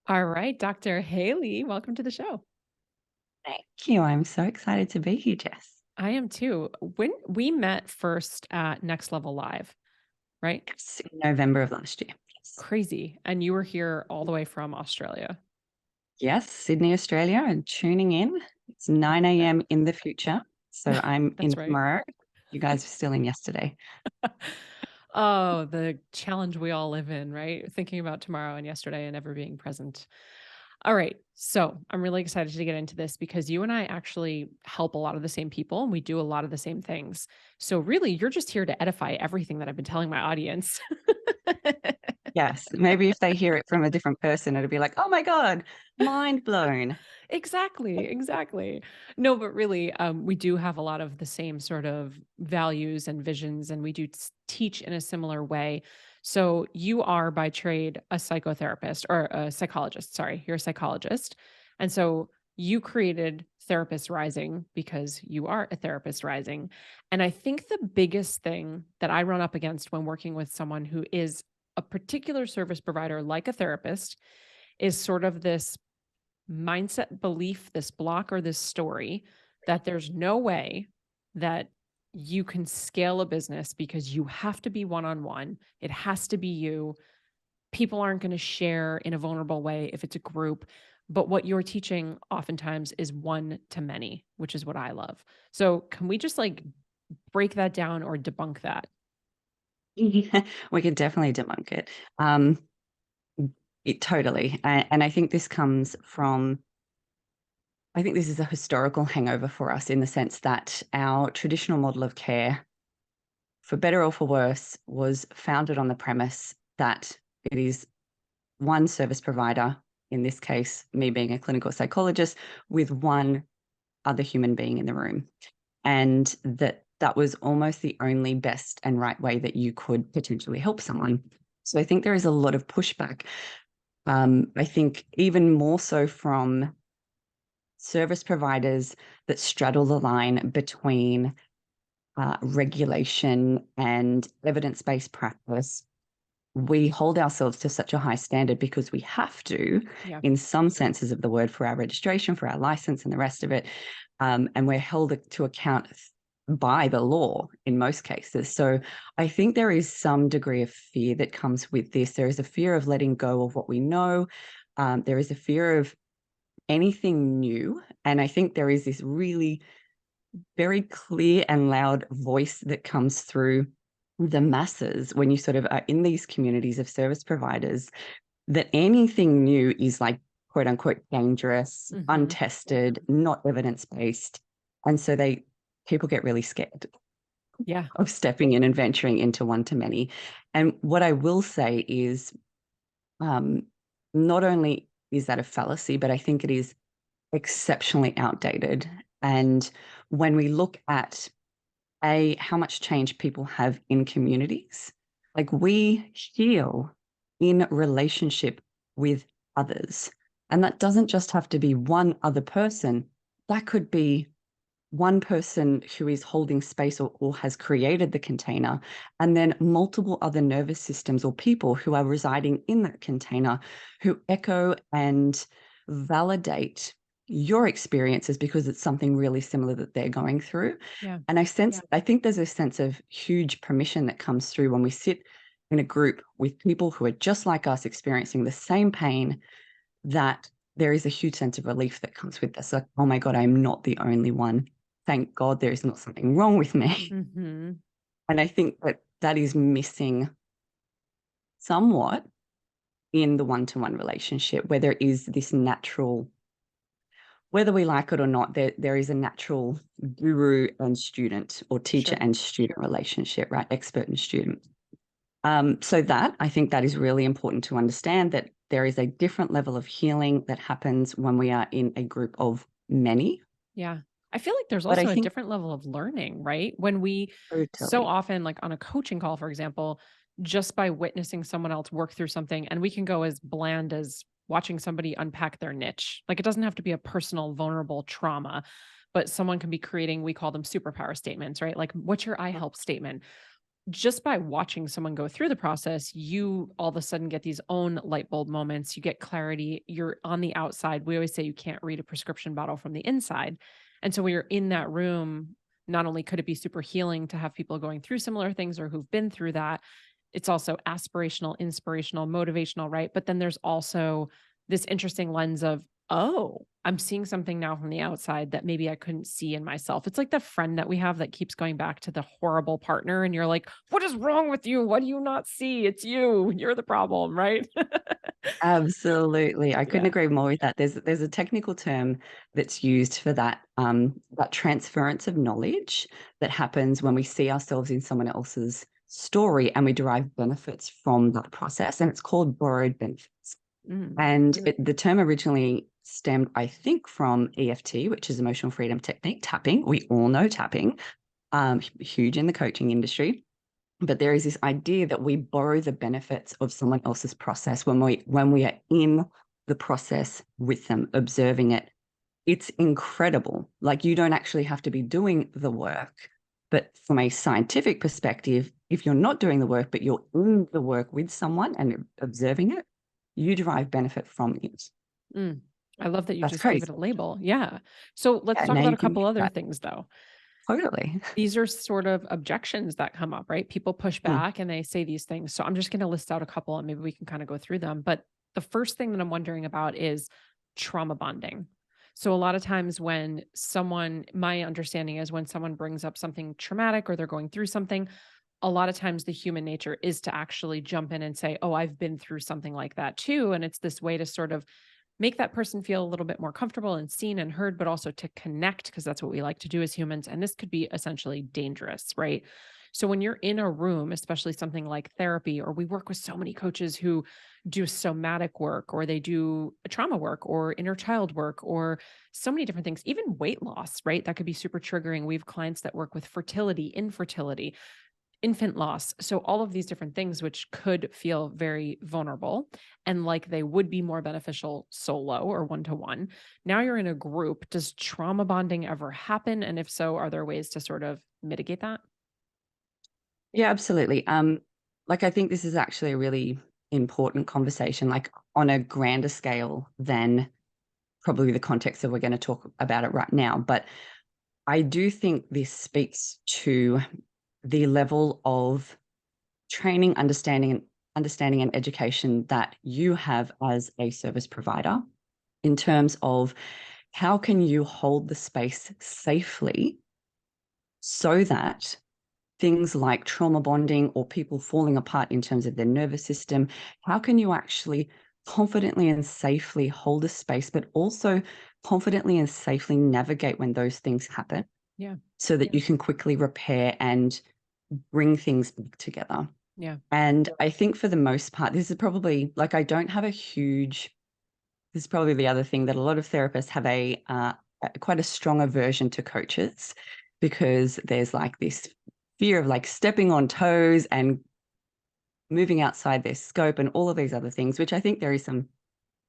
All right, Dr. Hayley, welcome to the show. Thank you. I'm so excited to be here, Jess. I am too. When we met first at Next Level Live, right? Yes, in November of last year. Yes. Crazy. And you were here all the way from Australia. Yes, Sydney, Australia, and tuning in. It's 9 a.m. in the future. So I'm in That's right. tomorrow. You guys are still in yesterday. Oh, the challenge we all live in, right? Thinking about tomorrow and yesterday and ever being present. All right. So I'm really excited to get into this because you and I actually help a lot of the same people and we do a lot of the same things. So really, you're just here to edify everything that I've been telling my audience. Yes. Maybe if they hear it from a different person, it'll be like, oh my God, mind blown. Exactly, exactly. No, but really, we do have a lot of the same sort of values and visions, and we do teach in a similar way. So, you are by trade a psychotherapist or a psychologist. Sorry, you're a psychologist. And so, you created Therapist Rising because you are a therapist rising. And I think the biggest thing that I run up against when working with someone who is a particular service provider, like a therapist, is sort of this mindset belief, this block or this story that there's no way that you can scale a business because you have to be one on one. It has to be you. People aren't going to share in a vulnerable way if it's a group. But what you're teaching oftentimes is one to many, which is what I love. So, can we just like break that down or debunk that? We could definitely debunk it. It totally. And I think this comes from I think this is a historical hangover for us in the sense that our traditional model of care, for better or for worse, was founded on the premise that it is one service provider, in this case, me being a clinical psychologist, with one other human being in the room. And that was almost the only best and right way that you could potentially help someone. So I think there is a lot of pushback. I think even more so from service providers that straddle the line between regulation and evidence-based practice. We hold ourselves to such a high standard because we have to, Yeah. in some senses of the word, for our registration, for our license, and the rest of it. And we're held to account by the law in most cases. So I think there is some degree of fear that comes with this. There is a fear of letting go of what we know. There is a fear of anything new. And I think there is this really very clear and loud voice that comes through the masses when you sort of are in these communities of service providers that anything new is like quote unquote dangerous, Hmm. untested, not evidence based. And so people get really scared Yeah. of stepping in and venturing into one to many. And what I will say is um, not only is that a fallacy, but I think it is exceptionally outdated. And when we look at how much change people have in communities, like we heal in relationship with others. And that doesn't just have to be one other person. That could be one person who is holding space or has created the container, and then multiple other nervous systems or people who are residing in that container who echo and validate your experiences because it's something really similar that they're going through. Yeah. And I think there's a sense of huge permission that comes through when we sit in a group with people who are just like us experiencing the same pain, that there is a huge sense of relief that comes with this. Like, oh my God, I'm not the only one. Thank God there is not something wrong with me. Hmm. And I think that that is missing somewhat in the one-to-one relationship, where there is this natural, whether we like it or not, there is a natural guru and student or teacher Sure. and student relationship, right? Expert and student. So that I think that is really important to understand, that there is a different level of healing that happens when we are in a group of many. Yeah. I feel like there's But I also a think different level of learning, right? When we so totally. often, like on a coaching call, for example, just by witnessing someone else work through something, and we can go as bland as watching somebody unpack their niche. Like it doesn't have to be a personal, vulnerable trauma, but someone can be creating, we call them superpower statements, right? Like, what's your I help statement? just by watching someone go through the process, you all of a sudden get these own light bulb moments. You get clarity. You're on the outside. We always say you can't read a prescription bottle from the inside. And so when you're in that room, not only could it be super healing to have people going through similar things or who've been through that, it's also aspirational, inspirational, motivational, right? But then there's also this interesting lens of, oh, I'm seeing something now from the outside that maybe I couldn't see in myself. It's like the friend that we have that keeps going back to the horrible partner. And you're like, what is wrong with you? What do you not see? It's you. You're the problem, right? Absolutely. I couldn't Yeah. agree more with that. There's a technical term that's used for that transference of knowledge that happens when we see ourselves in someone else's story and we derive benefits from that process. And it's called borrowed benefits. Mm. And Really? the term originally stemmed, I think, from EFT, which is emotional freedom technique, tapping. We all know tapping, huge in the coaching industry. But there is this idea that we borrow the benefits of someone else's process when we are in the process with them, observing it. It's incredible. Like, you don't actually have to be doing the work. But from a scientific perspective, if you're not doing the work, but you're in the work with someone and observing it, you derive benefit from it. Mm. I love that you That's just gave it crazy. a label. Yeah. So let's Yeah, talk now about you a can couple get other that. things though. Totally. These are sort of objections that come up, right? People push Mm. back and they say these things. So I'm just going to list out a couple and maybe we can kind of go through them. But the first thing that I'm wondering about is trauma bonding. So a lot of times when someone, my understanding is when someone brings up something traumatic or they're going through something, a lot of times the human nature is to actually jump in and say, oh, I've been through something like that too. And it's this way to sort of make that person feel a little bit more comfortable and seen and heard, but also to connect, because that's what we like to do as humans. And this could be essentially dangerous, right? So when you're in a room, especially something like therapy, or we work with so many coaches who do somatic work, or they do trauma work, or inner child work, or so many different things, even weight loss, right? That could be super triggering. We have clients that work with fertility, infertility, infant loss. So all of these different things, which could feel very vulnerable and like they would be more beneficial solo or one-to-one. Now you're in a group. Does trauma bonding ever happen? And if so, are there ways to sort of mitigate that? Yeah, absolutely. Like, I think this is actually a really important conversation, like on a grander scale than probably the context that we're going to talk about it right now. But I do think this speaks to the level of training, understanding and education that you have as a service provider in terms of how can you hold the space safely so that things like trauma bonding or people falling apart in terms of their nervous system, how can you actually confidently and safely hold a space, but also confidently and safely navigate when those things happen Yeah. so that you can quickly repair and bring things back together? Yeah. And I think for the most part, this is probably like, I don't have a huge, this is probably the other thing that a lot of therapists have quite a strong aversion to coaches, because there's like this fear of like stepping on toes and moving outside their scope and all of these other things, which I think there is some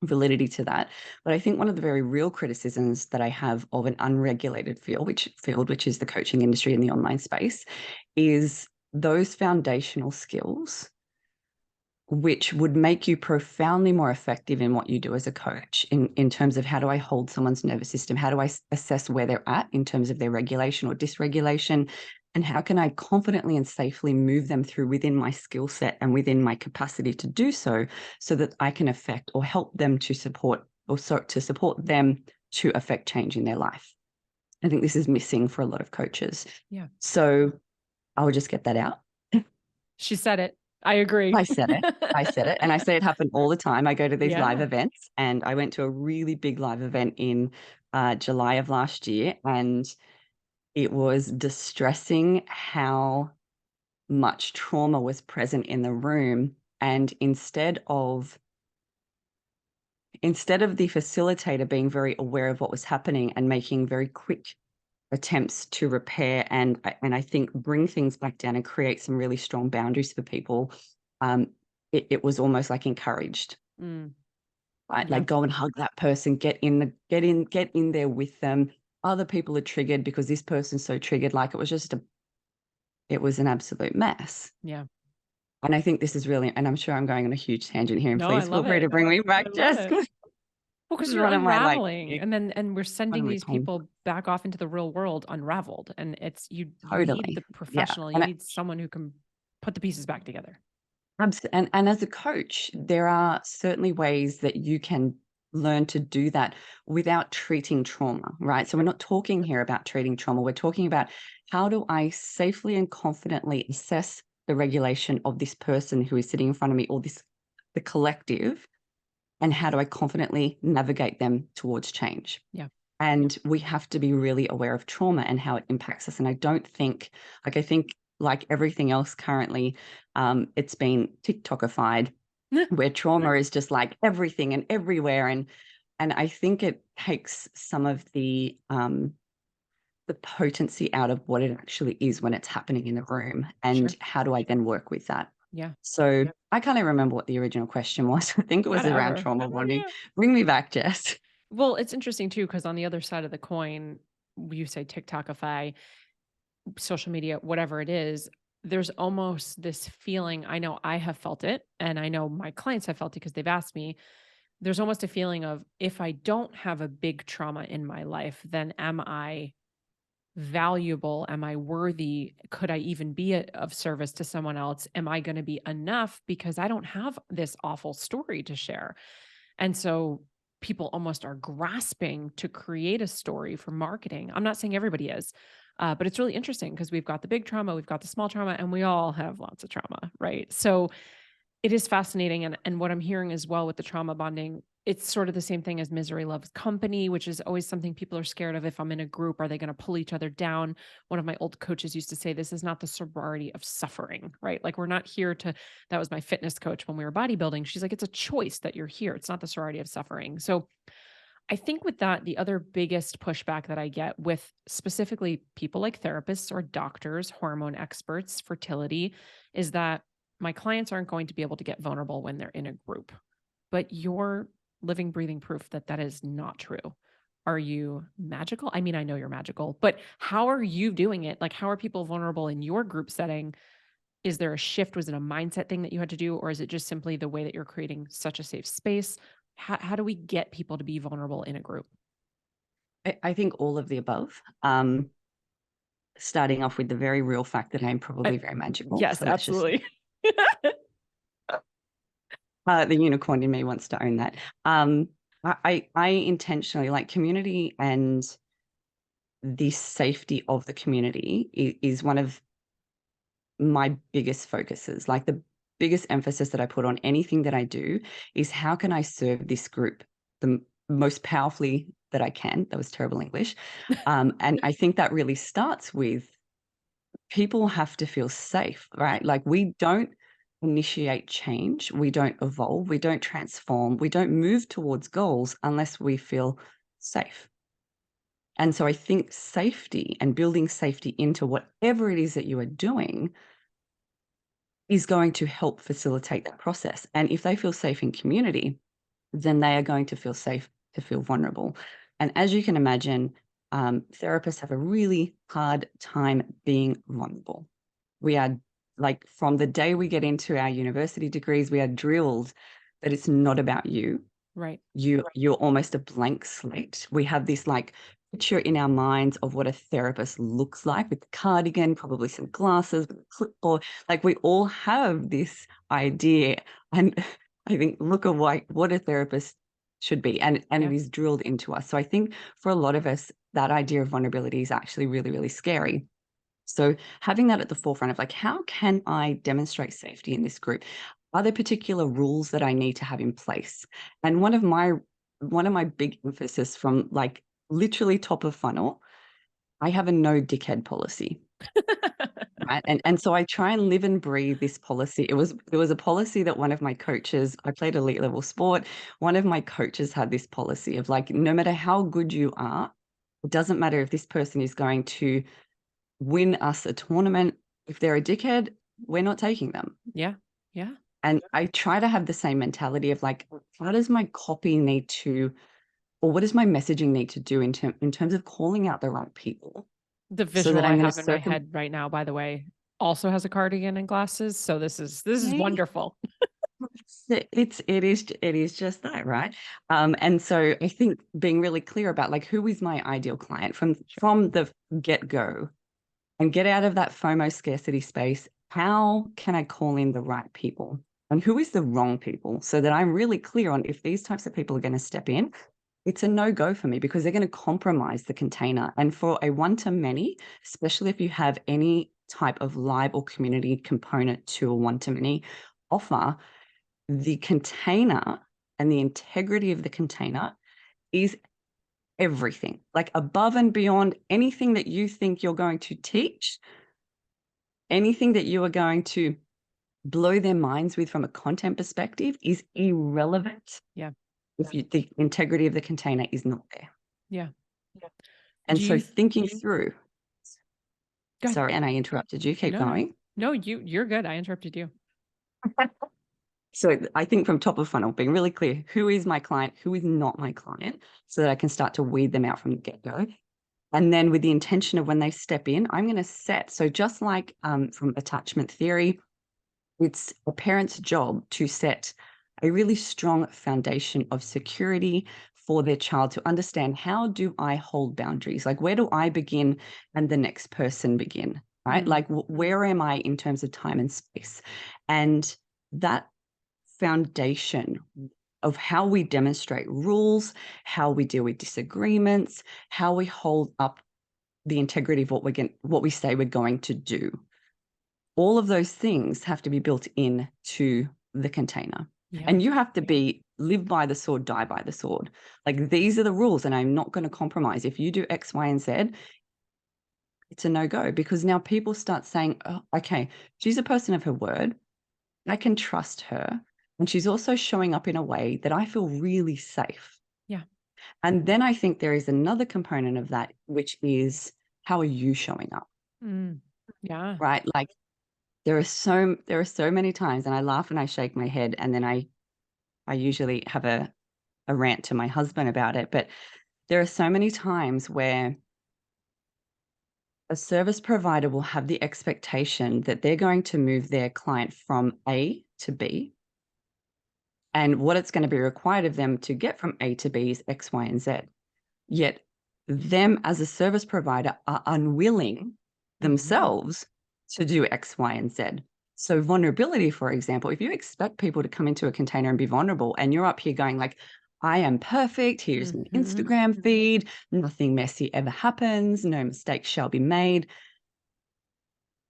validity to that. But I think one of the very real criticisms that I have of an unregulated field, which is the coaching industry in the online space, is those foundational skills which would make you profoundly more effective in what you do as a coach, in terms of how do I hold someone's nervous system? How do I assess where they're at in terms of their regulation or dysregulation? And how can I confidently and safely move them through within my skill set and within my capacity to do so, so that I can affect or help them to support, to support them to affect change in their life? I think this is missing for a lot of coaches. Yeah. So I will just get that out. She said it. I agree. I said it. I said it. And I say it happen all the time. I go to these live Yeah. events, and I went to a really big live event in July of last year. And it was distressing how much trauma was present in the room. And instead of the facilitator being very aware of what was happening and making very quick attempts to repair and I think bring things back down and create some really strong boundaries for people, um, it was almost like encouraged, Mm, right? yeah. Like, go and hug that person, get in there with them. Other people are triggered because this person's so triggered. Like, it was just it was an absolute mess. Yeah. And I think this is really, and I'm sure I'm going on a huge tangent here, and No, I please feel love free to it. bring me I back, love Jess, it. 'cause Well, this because is you're one of my unraveling, and we're one sending of my these pain. people back off into the real world unraveled, and it's you need Totally. the Yeah. professional, you And need someone who can put the pieces back together. And as a coach, there are certainly ways that you can learn to do that without treating trauma, right? So we're Sure. not talking here about treating trauma. We're talking about how do I safely and confidently assess the regulation of this person who is sitting in front of me, or the collective, and how do I confidently navigate them towards change? Yeah. And we have to be really aware of trauma and how it impacts us. And I don't think, like, I think like everything else currently, it's been TikTokified, where trauma is just like everything and everywhere. And I think it takes some of the potency out of what it actually is when it's happening in the room. And Sure. how do I then work with that? Yeah. So I can't even remember what the original question was. I think it was around Whatever. trauma bonding. Yeah. Bring me back, Jess. Well, it's interesting too, because on the other side of the coin, you say TikTokify, social media, whatever it is, there's almost this feeling. I know I have felt it, and I know my clients have felt it because they've asked me. There's almost a feeling of, if I don't have a big trauma in my life, then am I valuable? Am I worthy? Could I even be of service to someone else? Am I going to be enough because I don't have this awful story to share? And so people almost are grasping to create a story for marketing. I'm not saying everybody is, but it's really interesting because we've got the big trauma, we've got the small trauma, and we all have lots of trauma, right? So it is fascinating. And what I'm hearing as well with the trauma bonding, it's sort of the same thing as misery loves company, which is always something people are scared of. If I'm in a group, are they going to pull each other down? One of my old coaches used to say, this is not the sorority of suffering, right? Like, we're not here to, that was my fitness coach when we were bodybuilding. She's like, it's a choice that you're here. It's not the sorority of suffering. So I think with that, the other biggest pushback that I get with specifically people like therapists or doctors, hormone experts, fertility, is that my clients aren't going to be able to get vulnerable when they're in a group. But you're living, breathing proof that that is not true. Are you magical? I mean, I know you're magical, but how are you doing it? Like, how are people vulnerable in your group setting? Is there a shift? Was it a mindset thing that you had to do? Or is it just simply the way that you're creating such a safe space? How do we get people to be vulnerable in a group? I think all of the above. Starting off with the very real fact that I'm I, probably very magical. yes, So let's just, absolutely. the unicorn in me wants to own that. I intentionally, like, community and the safety of the community is one of my biggest focuses. Like, the biggest emphasis that I put on anything that I do is how can I serve this group most powerfully that I can. That was terrible English. And I think that really starts with people have to feel safe, right? Like, we don't initiate change, we don't evolve, we don't transform, we don't move towards goals unless we feel safe. And so I think safety and building safety into whatever it is that you are doing is going to help facilitate that process. And if they feel safe in community, then they are going to feel safe to feel vulnerable. And as you can imagine, therapists have a really hard time being vulnerable. We are, like, from the day we get into our university degrees, we are drilled that it's not about you. Right. You're almost a blank slate. We have this, like, picture in our minds of what a therapist looks like, with the cardigan, probably some glasses, with a clipboard. Like, we all have this idea. And I think, look at what a therapist should be. And it Yeah. is drilled into us. So I think for a lot of us, that idea of vulnerability is actually really, really scary. So having that at the forefront of, like, how can I demonstrate safety in this group? Are there particular rules that I need to have in place? And one of my big emphasis from, like, literally top of funnel, I have a no dickhead policy. Right. And so I try and live and breathe this policy. It was a policy that one of my coaches, I played elite level sport. One of my coaches had this policy of, like, no matter how good you are, it doesn't matter if this person is going to win us a tournament. If they're a dickhead, we're not taking them. Yeah. Yeah. And I try to have the same mentality of, like, how does my copy need to, or what does my messaging need to do in terms of calling out the right people, The so that visual I I'm going have to in my head right now, by the way, also has a cardigan and glasses. So this is Okay. wonderful. It is just that, right? And so I think being really clear about like who is my ideal client from the get-go, and get out of that FOMO scarcity space. How can I call in the right people? And who is the wrong people? So that I'm really clear on if these types of people are going to step in, it's a no-go for me because they're going to compromise the container. And for a one-to-many, especially if you have any type of live or community component to a one-to-many offer, the container and the integrity of the container is everything, like above and beyond anything that you think you're going to teach, anything that you are going to blow their minds with from a content perspective is irrelevant Yeah. if the integrity of the container is not there. Yeah. And Do so you thinking through, go ahead. sorry, and I interrupted you, keep No, no. going. No, you're good. I interrupted you. So I think from top of funnel, being really clear, who is my client, who is not my client, so that I can start to weed them out from the get-go. And then with the intention of when they step in, I'm going to set. So just like from attachment theory, it's a parent's job to set a really strong foundation of security for their child to understand, how do I hold boundaries? Like, where do I begin and the next person begin, right? Mm, Like, where am I in terms of time and space? And that foundation of how we demonstrate rules, how we deal with disagreements, how we hold up the integrity of what we say we're going to do. All of those things have to be built in to the container. yeah. And you have to live by the sword, die by the sword. Like, these are the rules, and I'm not going to compromise. If you do X, Y, and Z, it's a no-go, because now people start saying, oh, okay, she's a person of her word. I can trust her. And she's also showing up in a way that I feel really safe. Yeah. And then I think there is another component of that, which is, how are you showing up? Mm, yeah. Right? Like, there are so many times, and I laugh and I shake my head, and then I usually have a rant to my husband about it. But there are so many times where a service provider will have the expectation that they're going to move their client from A to B, and what it's going to be required of them to get from A to B is X, Y, and Z. Yet them as a service provider are unwilling Mhm. themselves to do X, Y, and Z. So vulnerability, for example, if you expect people to come into a container and be vulnerable, and you're up here going like, I am perfect, here's an Mhm. Instagram feed, nothing messy ever happens, no mistakes shall be made.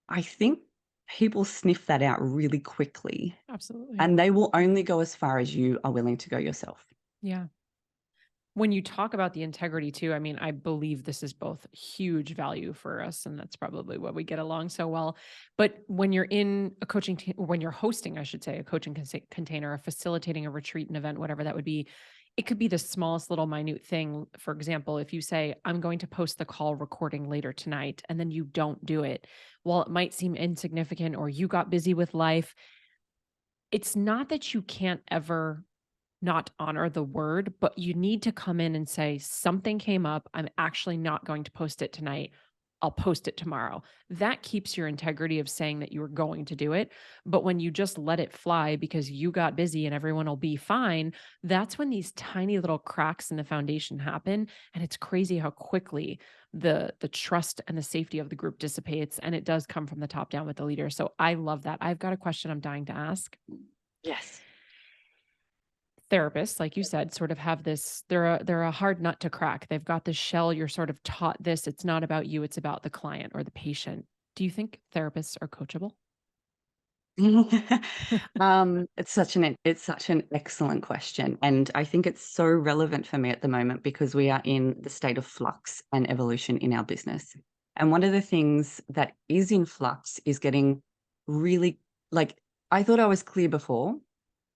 I think people sniff that out really quickly, Absolutely. and they will only go as far as you are willing to go yourself. Yeah. When you talk about the integrity too, I mean, I believe this is both huge value for us, and that's probably why we get along so well. But when you're in a when you're hosting, I should say, a coaching container, or facilitating a retreat, an event, whatever that would be, it could be the smallest little minute thing. For example, if you say, I'm going to post the call recording later tonight, and then you don't do it, while it might seem insignificant or you got busy with life, it's not that you can't ever not honor the word, but you need to come in and say, something came up. I'm actually not going to post it tonight. I'll post it tomorrow. That keeps your integrity of saying that you were going to do it. But when you just let it fly because you got busy and everyone will be fine, that's when these tiny little cracks in the foundation happen. And it's crazy how quickly the trust and the safety of the group dissipates. And it does come from the top down with the leader. So I love that. I've got a question I'm dying to ask. Yes. Therapists, like you said, sort of have this, they're a hard nut to crack. They've got this shell, you're sort of taught this, it's not about you, it's about the client or the patient. Do you think therapists are coachable? It's such an excellent question, and I think it's so relevant for me at the moment because we are in the state of flux and evolution in our business. And one of the things that is in flux is getting really, like, I thought I was clear before,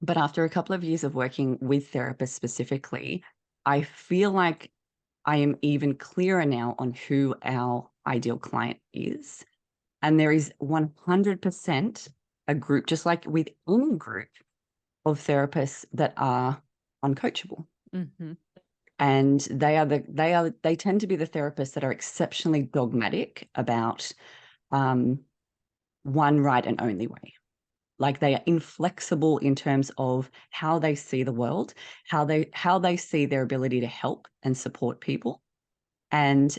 but after a couple of years of working with therapists specifically, I feel like I am even clearer now on who our ideal client is. And there is 100% a group, just like with any group of therapists, that are uncoachable. Hmm. And they tend to be the therapists that are exceptionally dogmatic about um, one right and only way. Like they are inflexible in terms of how they see the world, how they see their ability to help and support people, and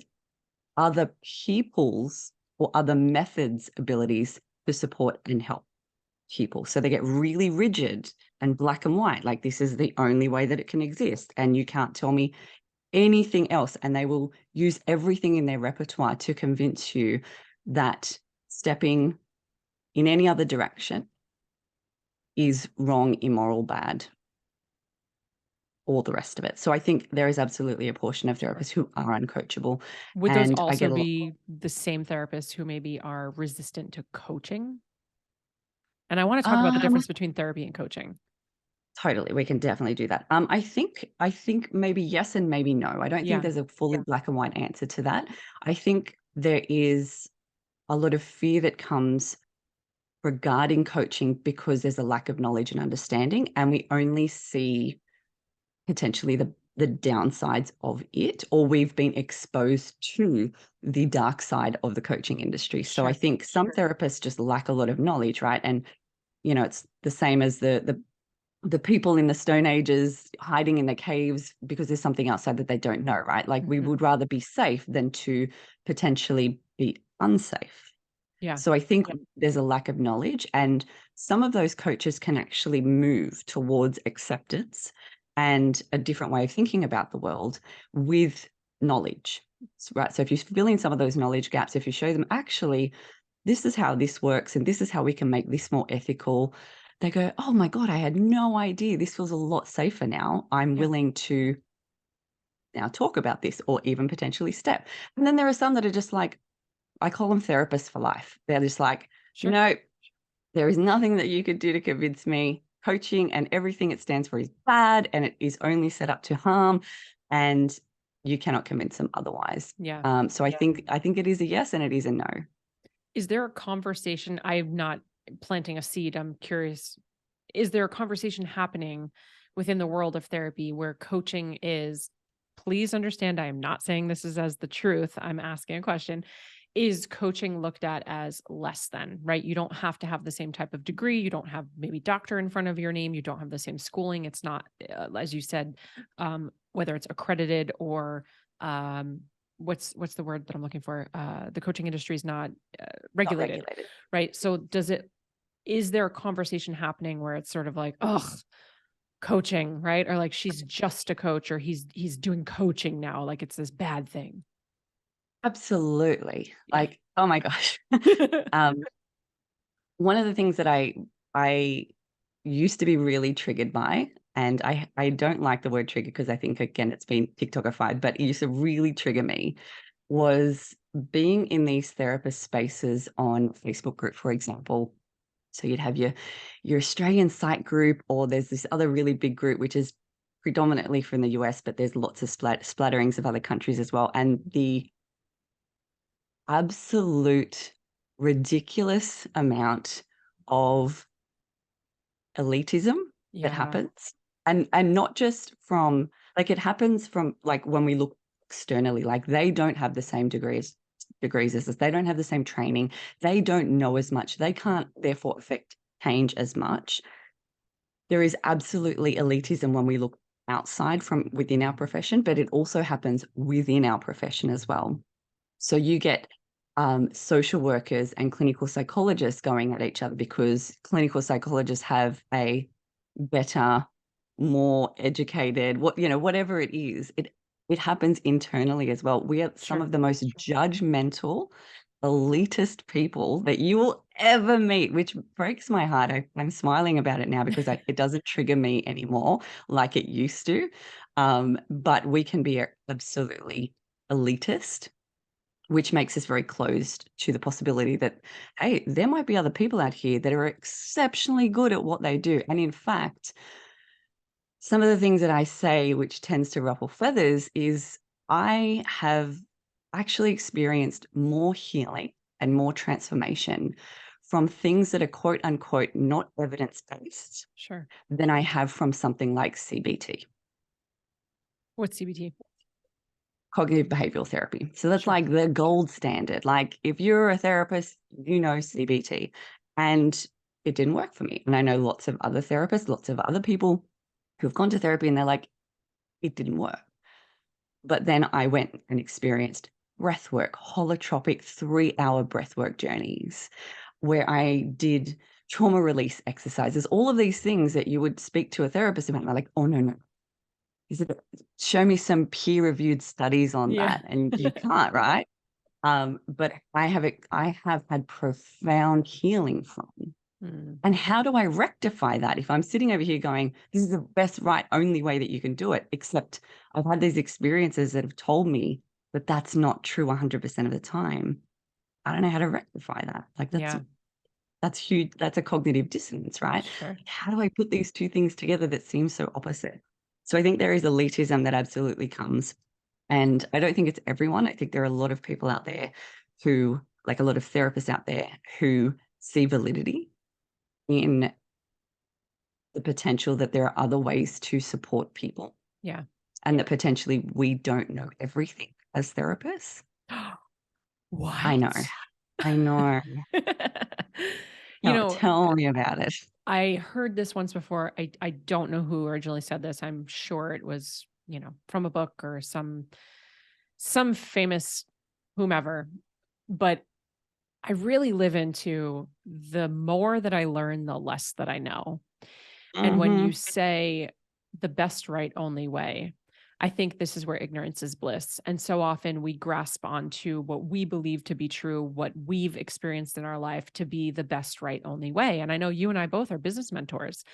other people's or other methods' abilities to support and help people. So they get really rigid and black and white, like this is the only way that it can exist, and you can't tell me anything else. And they will use everything in their repertoire to convince you that stepping in any other direction is wrong, immoral, bad, all the rest of it. So I think there is absolutely a portion of therapists who are uncoachable. Would those And I also get a lot. be the same therapists who maybe are resistant to coaching? And I want to talk about the Um, difference between therapy and coaching. Totally, we can definitely do that. I think maybe yes and maybe no. I don't think Yeah. there's a fully black and white answer to that. I think there is a lot of fear that comes regarding coaching because there's a lack of knowledge and understanding, and we only see potentially the downsides of it, or we've been exposed to the dark side of the coaching industry. So I Sure. think some therapists just lack a lot of knowledge, right? And it's the same as the people in the Stone Ages hiding in the caves because there's something outside that they don't know, right? Like we Mhm. would rather be safe than to potentially be unsafe. Yeah. So I think there's a lack of knowledge, and some of those coaches can actually move towards acceptance and a different way of thinking about the world with knowledge, right? So if you fill in some of those knowledge gaps, if you show them actually this is how this works and this is how we can make this more ethical, they go, oh my God, I had no idea. This feels a lot safer now. I'm Yeah. willing to now talk about this or even potentially step. And then there are some that are just like, I call them therapists for life. They're just like, Sure. no, there is nothing that you could do to convince me. Coaching and everything it stands for is bad, and it is only set up to harm, and you cannot convince them otherwise. Yeah. So I think it is a yes and it is a no. Is there a conversation? I'm not planting a seed. I'm curious. Is there a conversation happening within the world of therapy where coaching is, please understand, I am not saying this is as the truth. I'm asking a question. Is coaching looked at as less than, right? You don't have to have the same type of degree. You don't have maybe doctor in front of your name. You don't have the same schooling. It's not, as you said, whether it's accredited or um, what's the word that I'm looking for? The coaching industry is not Not regulated, regulated. right? So is there a conversation happening where it's sort of like, ugh, coaching, right? Or like she's just a coach, or he's doing coaching now, like it's this bad thing. Absolutely. Yeah. Like, oh my gosh. Um, one of the things that I used to be really triggered by, and I don't like the word trigger because I think again it's been TikTokified, but it used to really trigger me, was being in these therapist spaces on Facebook group, for example. So you'd have your Australian psych group, or there's this other really big group which is predominantly from the US, but there's lots of splatterings of other countries as well. And the absolute ridiculous amount of elitism that Yeah. happens, and not just from, like, it happens from, like, when we look externally, like they don't have the same degrees as us, they don't have the same training, they don't know as much, they can't therefore affect change as much. There is absolutely elitism when we look outside from within our profession, but it also happens within our profession as well. So you get social workers and clinical psychologists going at each other because clinical psychologists have a better, more educated, whatever it is. It happens internally as well. We are some Sure. of the most judgmental, elitist people that you will ever meet, which breaks my heart. I'm smiling about it now because it doesn't trigger me anymore like it used to. But we can be absolutely elitist, which makes us very closed to the possibility that, hey, there might be other people out here that are exceptionally good at what they do. And in fact, some of the things that I say, which tends to ruffle feathers, is I have actually experienced more healing and more transformation from things that are quote unquote not evidence based Sure. than I have from something like CBT. What's CBT? cognitive behavioral therapy. So that's Sure. like the gold standard. Like if you're a therapist, you know CBT. And it didn't work for me. And I know lots of other therapists, lots of other people who've gone to therapy and they're like, it didn't work. But then I went and experienced breath work, holotropic 3-hour breath work journeys where I did trauma release exercises, all of these things that you would speak to a therapist about. And they're like, oh, no, no. Is it, show me some peer reviewed studies on Yeah. that. And you can't, right? But I have had profound healing from. Mm, And how do I rectify that if I'm sitting over here going, this is the best, right, only way that you can do it? Except I've had these experiences that have told me that that's not true 100% of the time. I don't know how to rectify that. Like yeah, that's huge. That's a cognitive dissonance, right? sure. How do I put these two things together that seem so opposite? So I think there is elitism that absolutely comes. And I don't think it's everyone. I think there are a lot of people out there who, like a lot of therapists out there, who see validity in the potential that there are other ways to support people Yeah. and that potentially we don't know everything as therapists. I know. What? I know. You know, Tell me about it. I heard this once before. I don't know who originally said this. I'm sure it was, from a book or some famous whomever. But I really live into the more that I learn, the less that I know. And when you Mhm. say the best, right, only way, I think this is where ignorance is bliss. And so often we grasp onto what we believe to be true, what we've experienced in our life to be the best, right, only way. And I know you and I both are business mentors.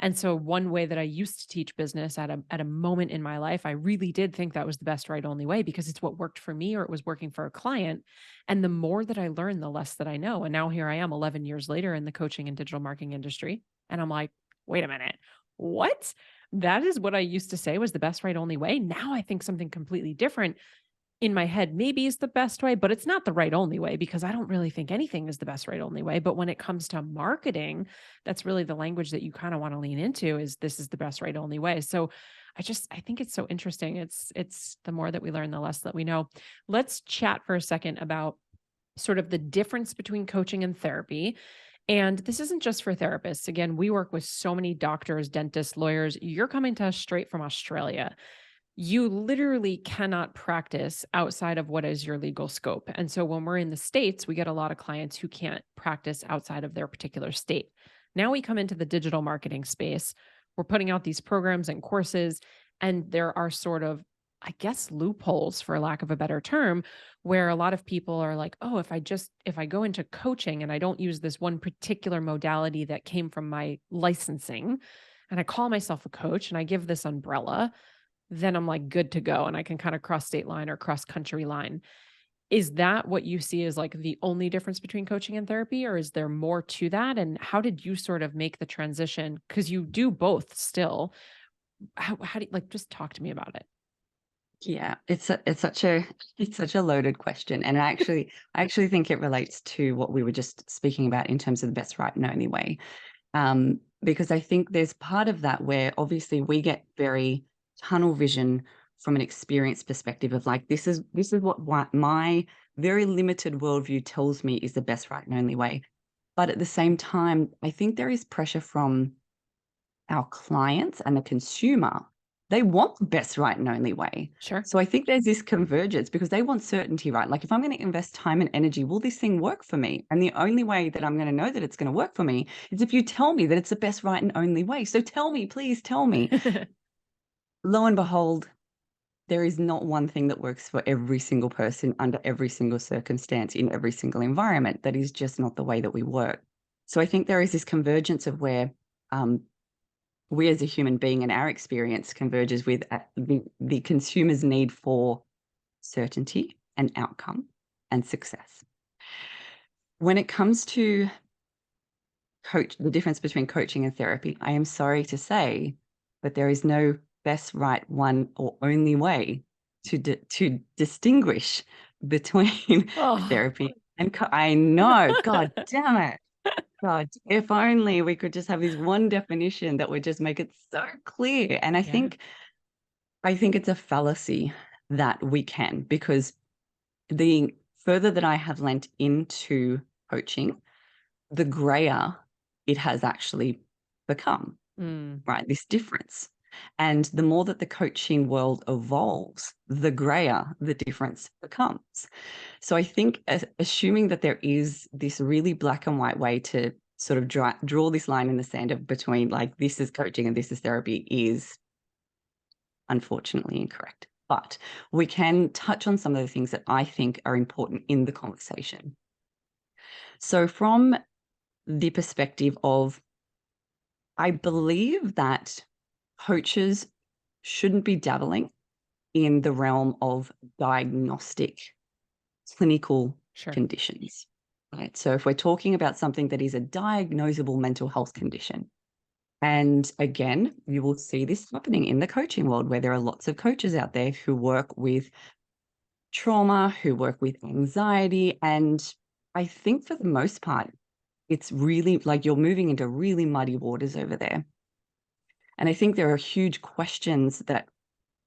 And so one way that I used to teach business at a moment in my life, I really did think that was the best, right, only way because it's what worked for me or it was working for a client. And the more that I learn, the less that I know. And now here I am 11 years later in the coaching and digital marketing industry. And I'm like, wait a minute. What? That is what I used to say was the best, right, only way. Now I think something completely different in my head maybe is the best way, but it's not the right only way because I don't really think anything is the best, right, only way. But when it comes to marketing, that's really the language that you kind of want to lean into is this is the best, right, only way. So I think it's so interesting. It's the more that we learn, the less that we know. Let's chat for a second about sort of the difference between coaching and therapy. And this isn't just for therapists. Again, we work with so many doctors, dentists, lawyers. You're coming to us straight from Australia. You literally cannot practice outside of what is your legal scope. And so when we're in the States, we get a lot of clients who can't practice outside of their particular state. Now we come into the digital marketing space. We're putting out these programs and courses, and there are sort of, I guess, loopholes, for lack of a better term, where a lot of people are like, oh, if I go into coaching and I don't use this one particular modality that came from my licensing, and I call myself a coach and I give this umbrella, then I'm like good to go and I can kind of cross state line or cross country line. Is that what you see as like the only difference between coaching and therapy, or is there more to that? And how did you sort of make the transition? Because you do both still. How do you like just talk to me about it? Yeah, it's such a loaded question, and I actually think it relates to what we were just speaking about in terms of the best, right, and only way. Because I think there's part of that where obviously we get very tunnel vision from an experience perspective of like this is what my very limited worldview tells me is the best, right, and only way. But at the same time, I think there is pressure from our clients and the consumer. They want the best, right, and only way. Sure. So I think there's this convergence because they want certainty, right? Like if I'm going to invest time and energy, will this thing work for me? And the only way that I'm going to know that it's going to work for me is if you tell me that it's the best, right, and only way. So tell me, please tell me. Lo and behold, there is not one thing that works for every single person under every single circumstance in every single environment. That is just not the way that we work. So I think there is this convergence of where um, we as a human being and our experience converges with the consumer's need for certainty and outcome and success. When it comes to the difference between coaching and therapy, I am sorry to say, but there is no best, right, one or only way to distinguish between Oh, therapy and I know, God damn it. God, if only we could just have this one definition that would just make it so clear. And yeah. I think it's a fallacy that we can, because the further that I have lent into coaching, the grayer it has actually become, Mm, right? This difference. And the more that the coaching world evolves, the grayer the difference becomes. So I think assuming that there is this really black and white way to sort of draw this line in the sand of between like this is coaching and this is therapy is unfortunately incorrect. But we can touch on some of the things that I think are important in the conversation. So from the perspective of, I believe that coaches shouldn't be dabbling in the realm of diagnostic clinical sure. conditions, right? So if we're talking about something that is a diagnosable mental health condition, and again, you will see this happening in the coaching world where there are lots of coaches out there who work with trauma, who work with anxiety. And I think for the most part, it's really like you're moving into really muddy waters over there. And I think there are huge questions that,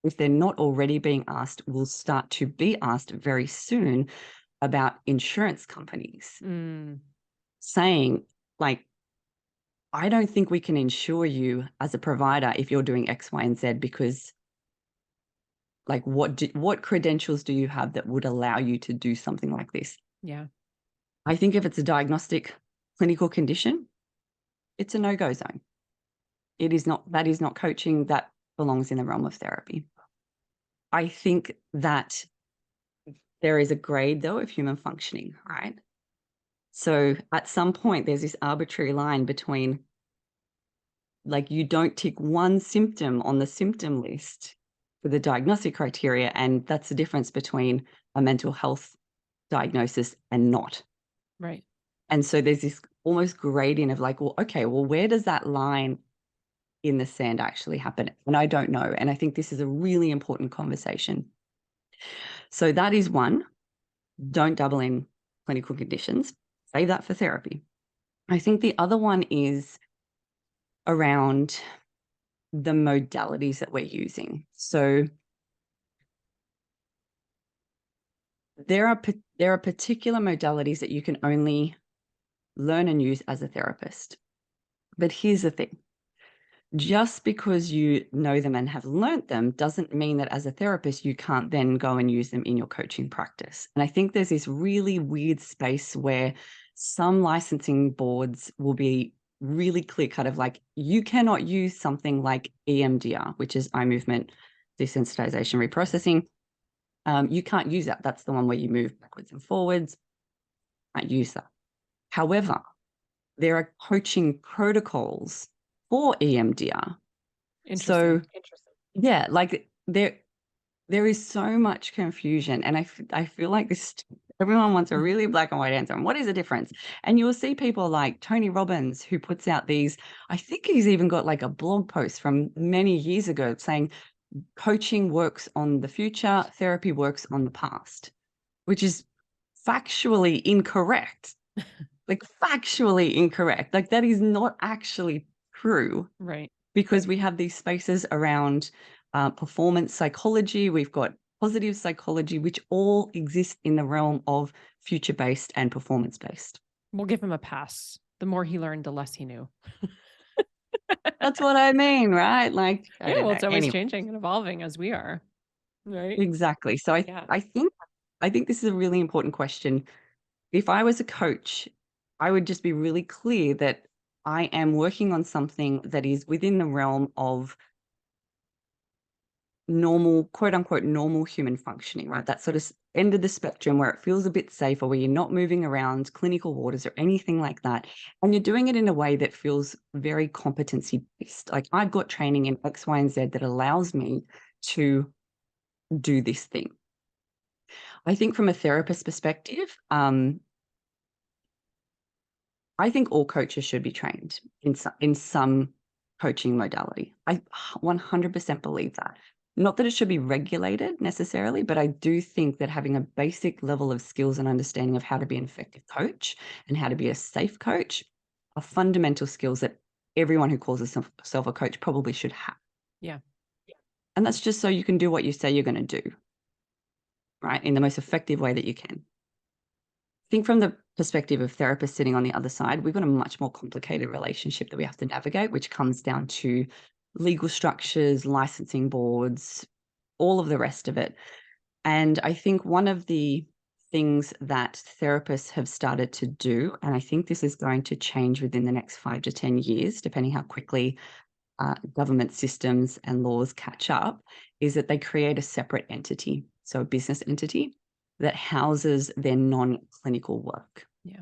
if they're not already being asked, will start to be asked very soon about insurance companies Mm, saying, like, I don't think we can insure you as a provider if you're doing X, Y, and Z because, like, what credentials do you have that would allow you to do something like this? yeah. I think if it's a diagnostic clinical condition, it's a no-go zone. That is not coaching, that belongs in the realm of therapy. I think that there is a grade, though, of human functioning, right? So at some point, there's this arbitrary line between, like, you don't tick one symptom on the symptom list for the diagnostic criteria, and that's the difference between a mental health diagnosis and not. Right. And so there's this almost gradient of like, well, okay, well, where does that line in the sand actually happen? And I don't know. And I think this is a really important conversation. So that is one. Don't double in clinical conditions. Save that for therapy. I think the other one is around the modalities that we're using. So there are particular modalities that you can only learn and use as a therapist. But here's the thing. Just because you know them and have learnt them doesn't mean that as a therapist you can't then go and use them in your coaching practice. And I think there's this really weird space where some licensing boards will be really clear cut of like, you cannot use something like EMDR, which is eye movement desensitization reprocessing. You can't use that. That's the one where you move backwards and forwards. Can't use that. However, there are coaching protocols for EMDR. So Interesting. yeah, like there is so much confusion, and I feel like this everyone wants a really black and white answer on what is the difference. And you will see people like Tony Robbins who puts out these, I think he's even got like a blog post from many years ago saying coaching works on the future, therapy works on the past, which is factually incorrect. Like factually incorrect. Like that is not actually true, Right. because we have these spaces around performance psychology. We've got positive psychology, which all exist in the realm of future-based and performance-based. We'll give him a pass. The more he learned, the less he knew. That's what I mean, right? Like, I Yeah, don't well, know. it's always Anyway, changing and evolving as we are. Right. exactly. So Yeah. I think this is a really important question. If I was a coach, I would just be really clear that I am working on something that is within the realm of normal, quote unquote, normal human functioning, right? That sort of end of the spectrum where it feels a bit safer, where you're not moving around clinical waters or anything like that. And you're doing it in a way that feels very competency based. Like I've got training in X, Y, and Z that allows me to do this thing. I think from a therapist perspective, I think all coaches should be trained in some coaching modality. I 100% believe that. Not that it should be regulated necessarily, but I do think that having a basic level of skills and understanding of how to be an effective coach and how to be a safe coach are fundamental skills that everyone who calls themselves a coach probably should have. Yeah. And that's just so you can do what you say you're going to do. right, in the most effective way that you can. Think from the perspective of therapists sitting on the other side, we've got a much more complicated relationship that we have to navigate, which comes down to legal structures, licensing boards, all of the rest of it. And I think one of the things that therapists have started to do, and I think this is going to change within the next 5 to 10 years, depending how quickly government systems and laws catch up, is that they create a separate entity, so a business entity that houses their non-clinical work. Yeah.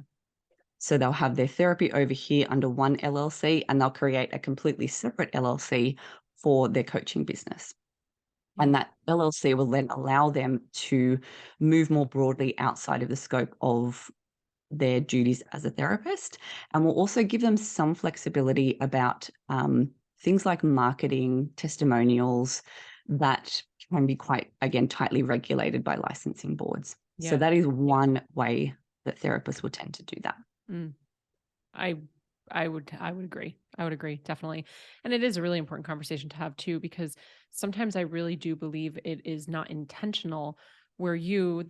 So they'll have their therapy over here under one LLC, and they'll create a completely separate LLC for their coaching business. Yeah. And that LLC will then allow them to move more broadly outside of the scope of their duties as a therapist, and will also give them some flexibility about things like marketing, testimonials that can be quite, again, tightly regulated by licensing boards. So Yeah. that is one way that therapists will tend to do that. Mm. I I would agree. I would agree, definitely. And it is a really important conversation to have too, because sometimes I really do believe it is not intentional where you,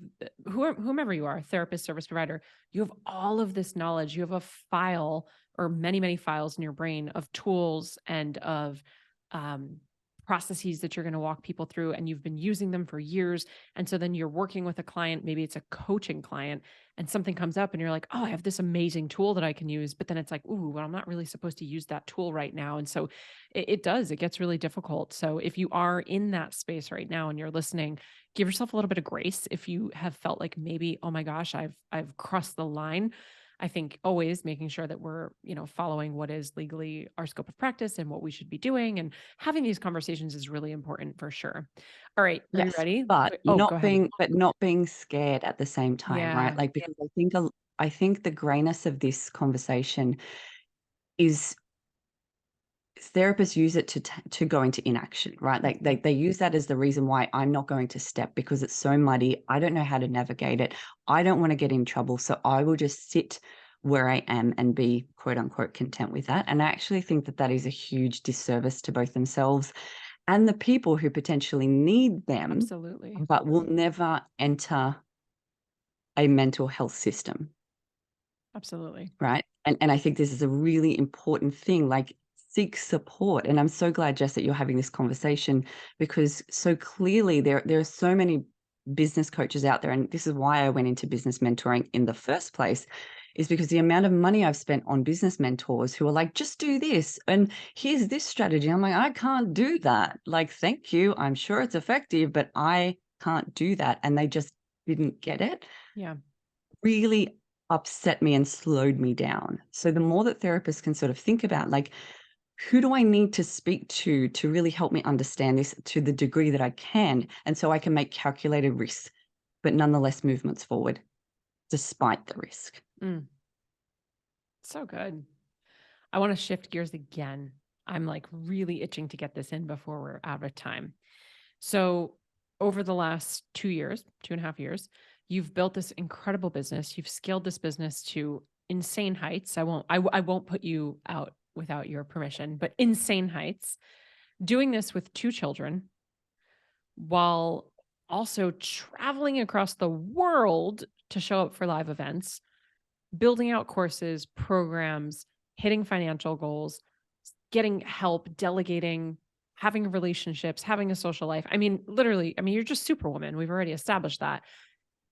whomever you are, therapist, service provider, you have all of this knowledge. You have a file or many, many files in your brain of tools and of um, processes that you're going to walk people through, and you've been using them for years. And so then you're working with a client, maybe it's a coaching client, and something comes up and you're like, oh, I have this amazing tool that I can use. But then it's like, ooh, well, I'm not really supposed to use that tool right now. And so it gets really difficult. So if you are in that space right now and you're listening, give yourself a little bit of grace. If you have felt like maybe, oh my gosh, I've crossed the line. I think always making sure that we're, following what is legally our scope of practice and what we should be doing. And having these conversations is really important for sure. All right. Are you Yes, ready? but Oh, go ahead. not being scared at the same time, right? Yeah. Like, because I think the grayness of this conversation is therapists use it to go into inaction, right? Like they use that as the reason why I'm not going to step, because it's so muddy. I don't know how to navigate it. I don't want to get in trouble, so I will just sit where I am and be quote unquote content with that. And I actually think that that is a huge disservice to both themselves and the people who potentially need them, Absolutely. but will never enter a mental health system. Absolutely. Right. And I think this is a really important thing, like seek support. And I'm so glad, Jess, that you're having this conversation, because so clearly there are so many business coaches out there. And this is why I went into business mentoring in the first place, is because the amount of money I've spent on business mentors who are like, just do this. And here's this strategy. I'm like, I can't do that. Like, thank you. I'm sure it's effective, but I can't do that. And they just didn't get it. Yeah. Really upset me and slowed me down. So the more that therapists can sort of think about, like, who do I need to speak to really help me understand this to the degree that I can, and so I can make calculated risks, but nonetheless movements forward despite the risk. Mm, so good. I want to shift gears again. I'm like really itching to get this in before we're out of time. So, over the last 2 years, 2.5 years, you've built this incredible business. You've scaled this business to insane heights. I won't put you out without your permission, but insane heights. Doing this with 2 children while also traveling across the world to show up for live events, building out courses, programs, hitting financial goals, getting help, delegating, having relationships, having a social life. I mean, literally, I mean, you're just superwoman. We've already established that.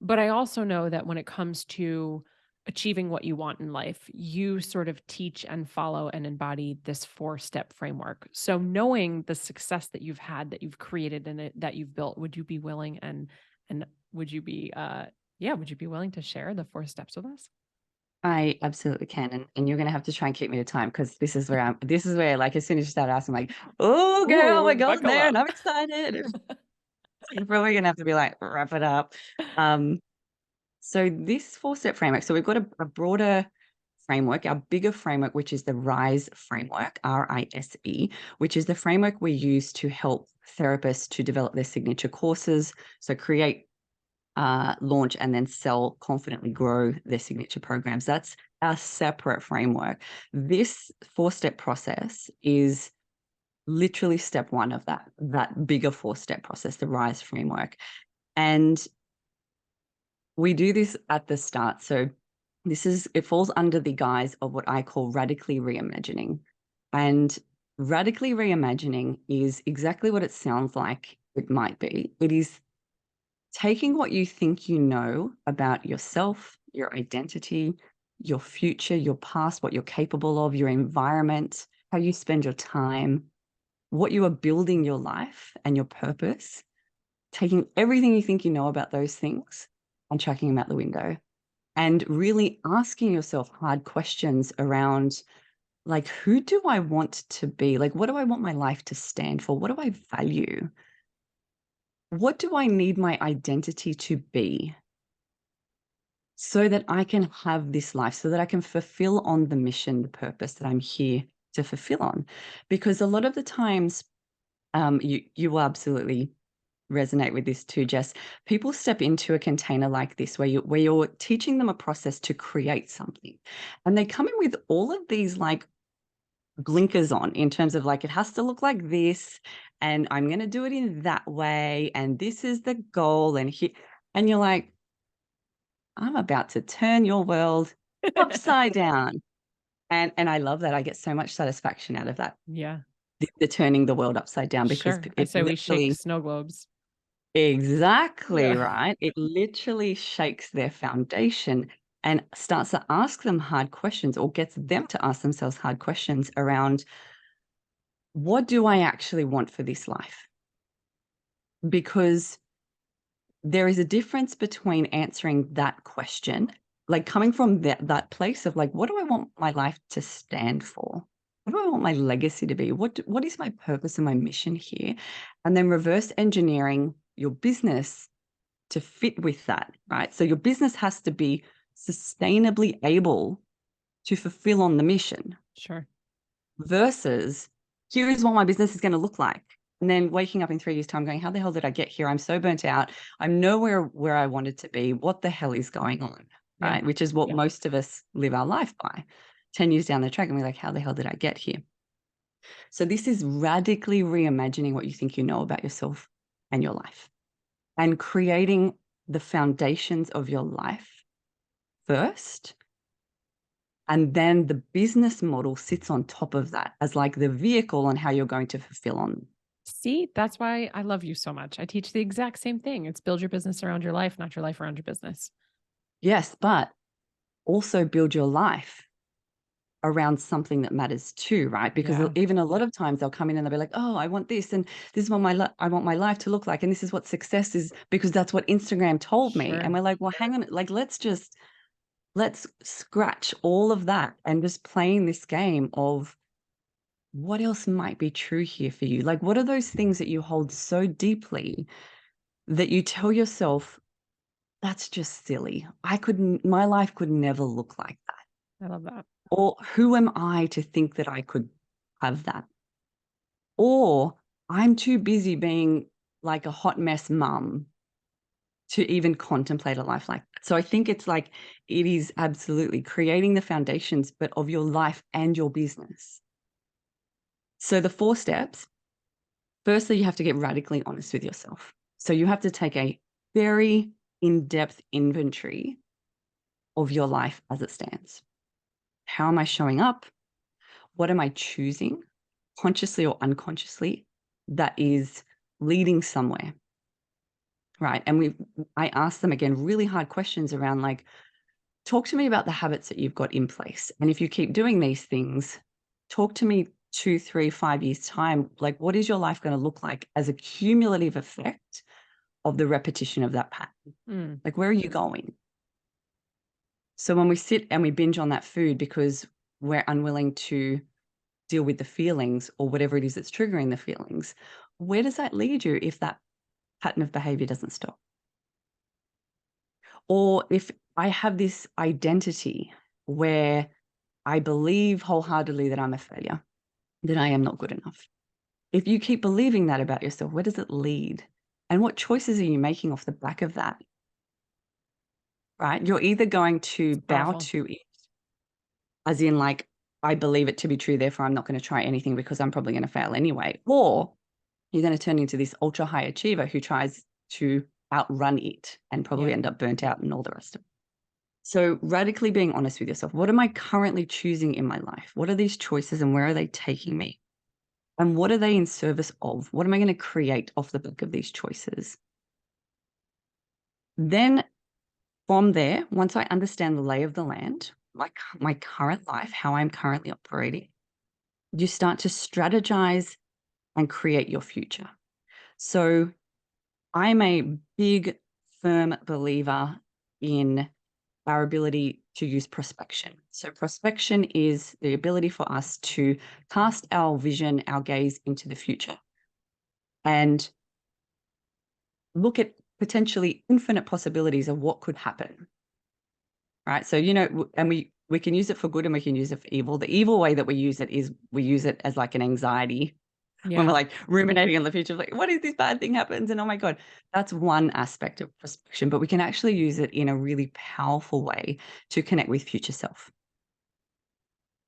But I also know that when it comes to achieving what you want in life, you sort of teach and follow and embody this 4-step framework. So knowing the success that you've had, that you've created and that you've built, would you be willing and would you be would you be willing to share the 4 steps with us? I absolutely can, and you're gonna have to try and keep me to time, because this is where, like, as soon as you start asking, like, oh girl, we're Ooh, going buckle there and up. I'm excited. You're probably gonna have to be like, wrap it up. Um, So this 4-step framework, so we've got a broader framework, our bigger framework, which is the RISE framework, RISE, which is the framework we use to help therapists to develop their signature courses. So create, launch, and then sell, confidently grow their signature programs. That's a separate framework. This 4-step process is literally step one of that bigger 4-step process, the RISE framework. And We do this at the start. So it falls under the guise of what I call radically reimagining. And radically reimagining is exactly what it sounds like it might be. It is taking what you think you know about yourself, your identity, your future, your past, what you're capable of, your environment, how you spend your time, what you are building your life and your purpose, taking everything you think you know about those things and chucking them out the window and really asking yourself hard questions around, like, who do I want to be? Like, what do I want my life to stand for? What do I value? What do I need my identity to be so that I can have this life, so that I can fulfill on the mission, the purpose that I'm here to fulfill on? Because a lot of the times, you will absolutely resonate with this too, Jess. People step into a container like this where you're teaching them a process to create something, and they come in with all of these like blinkers on in terms of like, it has to look like this, and I'm going to do it in that way, and this is the goal, and you're like, I'm about to turn your world upside down. And I love that. I get so much satisfaction out of that. Yeah, The turning the world upside down, because sure. I it say we shake literally. snow globes. Exactly, Yeah. right? It literally shakes their foundation and starts to ask them hard questions, or gets them to ask themselves hard questions around, what do I actually want for this life? Because there is a difference between answering that question, like coming from that place of like, what do I want my life to stand for? What do I want my legacy to be? What is my purpose and my mission here? And then reverse engineering your business to fit with that, right? So your business has to be sustainably able to fulfill on the mission, Sure. versus, here is what my business is going to look like. And then waking up in 3 years' time going, how the hell did I get here? I'm so burnt out. I'm nowhere where I wanted to be. What the hell is going on? Yeah. Right? Which is what most of us live our life by. 10 years down the track, and we're like, how the hell did I get here? So this is radically reimagining what you think you know about yourself and your life, and creating the foundations of your life first. And then the business model sits on top of that as like the vehicle on how you're going to fulfill on. See, that's why I love you so much. I teach the exact same thing. It's build your business around your life, not your life around your business. Yes, but also build your life around something that matters too, right? Because Yeah. even a lot of times they'll come in and they'll be like, oh, I want this, and this is what I want my life to look like, and this is what success is, because that's what Instagram told me. And Sure. we're like, well, hang on, like, let's scratch all of that and just playing this game of, what else might be true here for you? Like, what are those things that you hold so deeply that you tell yourself, that's just silly. My life could never look like that. I love that. Or who am I to think that I could have that? Or I'm too busy being like a hot mess mum to even contemplate a life like that. So I think it's like, it is absolutely creating the foundations, but of your life and your business. So the 4 steps: firstly, you have to get radically honest with yourself. So you have to take a very in-depth inventory of your life as it stands. How am I showing up? What am I choosing, consciously or unconsciously, that is leading somewhere, right? And I asked them again really hard questions around, like, talk to me about the habits that you've got in place. And if you keep doing these things, talk to me 2, 3, 5 years time. Like, what is your life going to look like as a cumulative effect of the repetition of that pattern? Mm. Like, where are you going? So when we sit and we binge on that food because we're unwilling to deal with the feelings or whatever it is that's triggering the feelings, where does that lead you if that pattern of behavior doesn't stop? Or if I have this identity where I believe wholeheartedly that I'm a failure, that I am not good enough. If you keep believing that about yourself, where does it lead? And what choices are you making off the back of that? Right? You're either going to It's bow powerful. to it, as in, like, I believe it to be true, therefore I'm not going to try anything because I'm probably going to fail anyway. Or you're going to turn into this ultra high achiever who tries to outrun it and probably Yeah. end up burnt out and all the rest of it. So radically being honest with yourself. What am I currently choosing in my life? What are these choices and where are they taking me? And what are they in service of? What am I going to create off the back of these choices? Then from there, once I understand the lay of the land, like my current life, how I'm currently operating, you start to strategize and create your future. So I'm a big, firm believer in our ability to use prospection. So prospection is the ability for us to cast our vision, our gaze into the future and look at potentially infinite possibilities of what could happen. Right. So, and we can use it for good and we can use it for evil. The evil way that we use it is we use it as like an anxiety when we're Yeah. like ruminating in the future, like, what if this bad thing happens? And oh my God, that's one aspect of prospection, but we can actually use it in a really powerful way to connect with future self.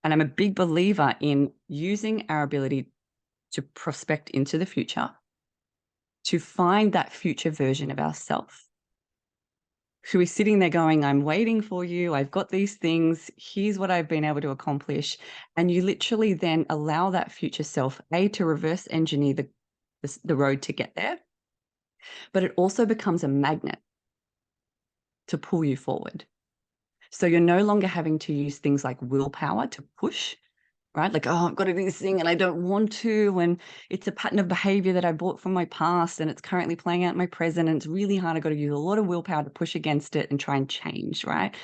And I'm a big believer in using our ability to prospect into the future to find that future version of ourselves who is sitting there going, I'm waiting for you. I've got these things. Here's what I've been able to accomplish. And you literally then allow that future self, to reverse engineer the road to get there, but it also becomes a magnet to pull you forward. So you're no longer having to use things like willpower to push, right? Like, oh, I've got to do this thing and I don't want to. And it's a pattern of behavior that I bought from my past and it's currently playing out in my present. And it's really hard. I've got to use a lot of willpower to push against it and try and change, right?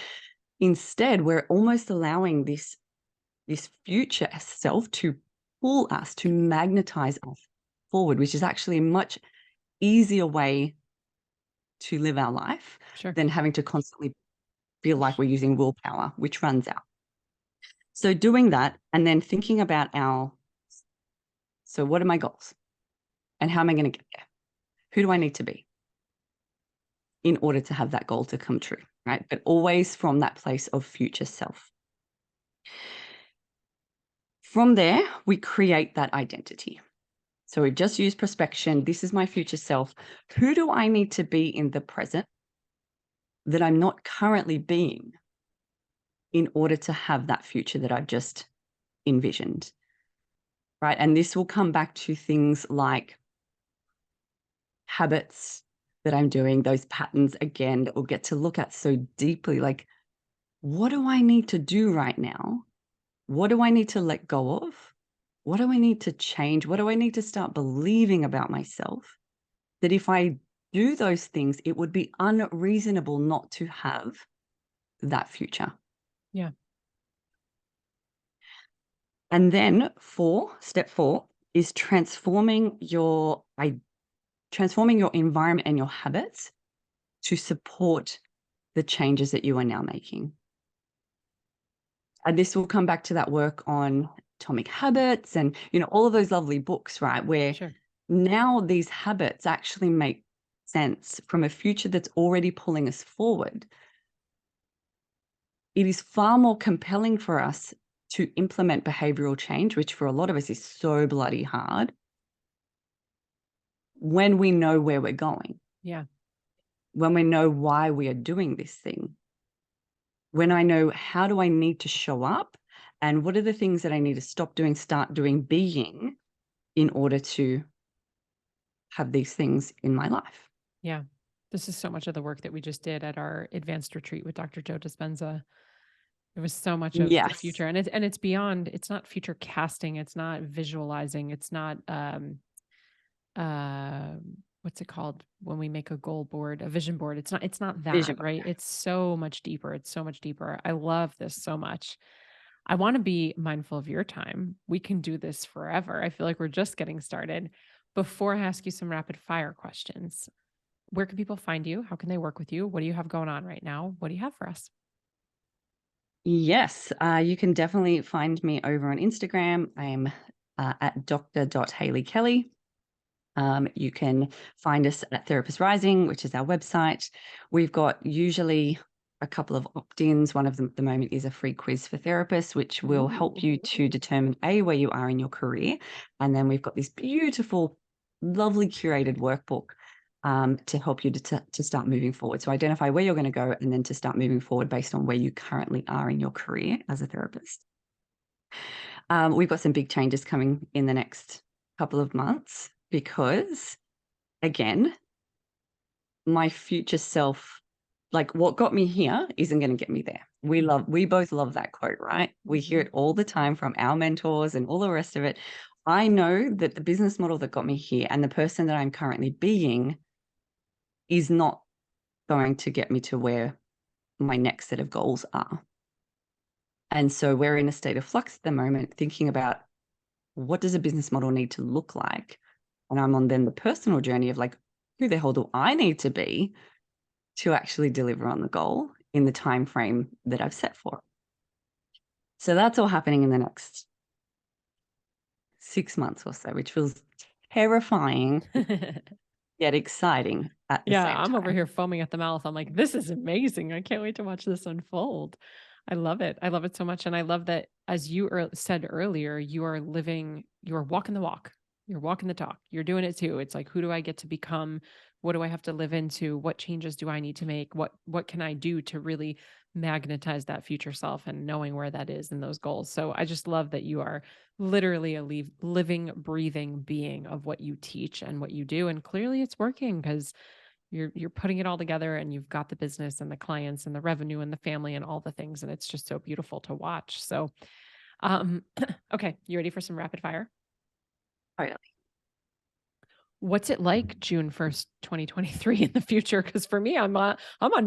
Instead, we're almost allowing this future self to pull us, to magnetize us forward, which is actually a much easier way to live our life Sure. than having to constantly feel like we're using willpower, which runs out. So doing that and then thinking about so what are my goals and how am I going to get there? Who do I need to be in order to have that goal to come true, right? But always from that place of future self. From there, we create that identity. So we've just used prospection. This is my future self. Who do I need to be in the present that I'm not currently being in order to have that future that I've just envisioned? Right. And this will come back to things like habits that I'm doing, those patterns again that we'll get to look at so deeply. Like, what do I need to do right now? What do I need to let go of? What do I need to change? What do I need to start believing about myself? That if I do those things, it would be unreasonable not to have that future. Yeah. And then step four is transforming your environment and your habits to support the changes that you are now making. And this will come back to that work on atomic habits and, all of those lovely books, right? Where Sure. now these habits actually make sense from a future that's already pulling us forward. It is far more compelling for us to implement behavioral change, which for a lot of us is so bloody hard, when we know where we're going, Yeah. when we know why we are doing this thing, when I know how do I need to show up and what are the things that I need to stop doing, start doing, being in order to have these things in my life. Yeah. This is so much of the work that we just did at our advanced retreat with Dr. Joe Dispenza. There was so much of the Yes. future, and it's beyond. It's not future casting. It's not visualizing. It's not uh, what's it called when we make a goal board, a vision board. It's not that, Vision board. right? It's so much deeper. It's so much deeper. I love this so much. I want to be mindful of your time. We can do this forever. I feel like we're just getting started. Before I ask you some rapid fire questions, where can people find you? How can they work with you? What do you have going on right now? What do you have for us? Yes, you can definitely find me over on Instagram. I'm at Dr. Kelly. You can find us at Therapist Rising, which is our website. We've got usually a couple of opt-ins. One of them at the moment is a free quiz for therapists, which will help you to determine where you are in your career. And then we've got this beautiful, lovely curated workbook to help you to start moving forward. So identify where you're going to go and then to start moving forward based on where you currently are in your career as a therapist. We've got some big changes coming in the next couple of months because, again, my future self, like what got me here isn't going to get me there. We both love that quote, right? We hear it all the time from our mentors and all the rest of it. I know that the business model that got me here and the person that I'm currently being is not going to get me to where my next set of goals are. And so we're in a state of flux at the moment, thinking about what does a business model need to look like? And I'm on then the personal journey of like, who the hell do I need to be to actually deliver on the goal in the time frame that I've set for it? So that's all happening in the next 6 months or so, which feels terrifying yet exciting at the Yeah, same I'm over time. here foaming at the mouth. I'm like, this is amazing. I can't wait to watch this unfold. I love it. I love it so much. And I love that, as you said earlier, you are living, you are walking the walk. You're walking the talk. You're doing it too. It's like, who do I get to become? What do I have to live into? What changes do I need to make? What can I do to really magnetize that future self and knowing where that is in those goals? So I just love that you are literally a living, breathing being of what you teach and what you do. And clearly it's working because you're putting it all together and you've got the business and the clients and the revenue and the family and all the things, and it's just so beautiful to watch. So um okay, you ready for some rapid fire? Totally. What's it like June 1st, 2023 in the future? Because for me, I'm on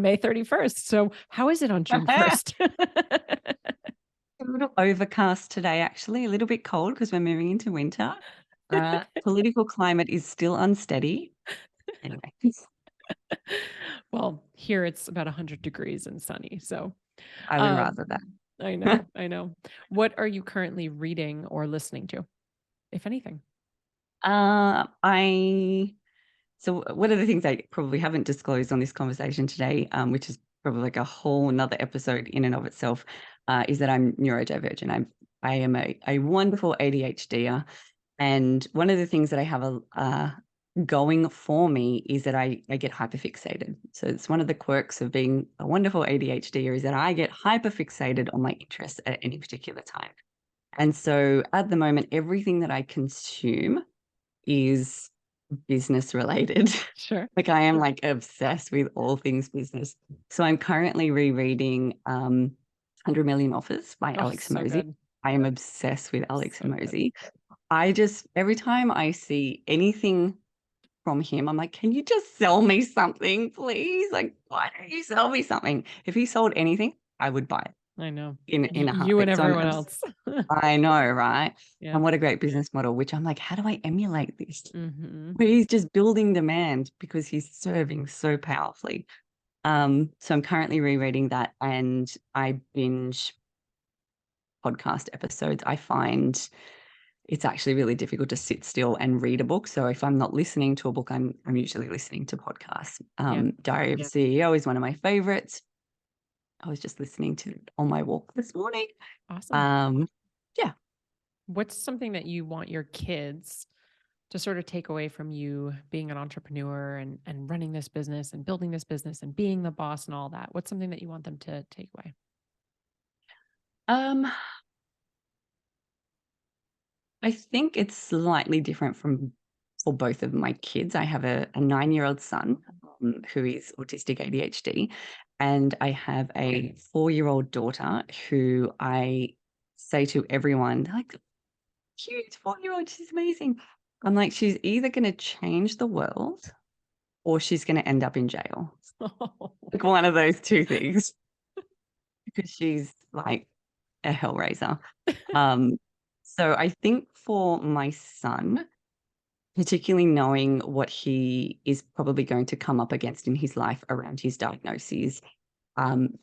May 31st. So how is it on June A 1st? little overcast today, actually, a little bit cold because we're moving into winter. Political climate is still unsteady. Anyway, Well, here it's about 100 degrees and sunny. So I would um rather that. I know, I know. What are you currently reading or listening to, if anything? I So one of the things I probably haven't disclosed on this conversation today, which is probably like a whole another episode in and of itself, is that I'm neurodivergent. I am a wonderful ADHDer, and one of the things that I have going for me is that I get hyperfixated. So it's one of the quirks of being a wonderful ADHDer is that I get hyperfixated on my interests at any particular time. And so at the moment, everything that I consume is business related. Sure. Like I am like obsessed with all things business. So I'm currently rereading 100 Million Offers by Oh, Alex so Hormozy. good. I am obsessed with Alex So good. Hormozy. I just, every time I see anything from him, I'm like, can you just sell me something, please? Like, why don't you sell me something? If he sold anything, I would buy it I know. in a You and heartbeat. So I'm everyone else. I know, right? Yeah. And what a great business model, which I'm like, how do I emulate this? Mhm. Where he's just building demand because he's serving so powerfully. So I'm currently rereading that and I binge podcast episodes. I find it's actually really difficult to sit still and read a book. So if I'm not listening to a book, I'm usually listening to podcasts. Yeah. Diary of a CEO is one of my favorites. I was just listening to it on my walk this morning. Awesome. Um, yeah. What's something that you want your kids to sort of take away from you being an entrepreneur and running this business and building this business and being the boss and all that? What's something that you want them to take away? Um, I think it's slightly different for both of my kids. I have a 9-year-old son who is autistic ADHD, and I have a 4-year-old daughter who I say to everyone, they're like, cute 4-year-old, she's amazing. I'm like, she's either going to change the world or she's going to end up in jail. Like one of those two things, because she's like a hellraiser. Um, so I think for my son, particularly knowing what he is probably going to come up against in his life around his diagnoses,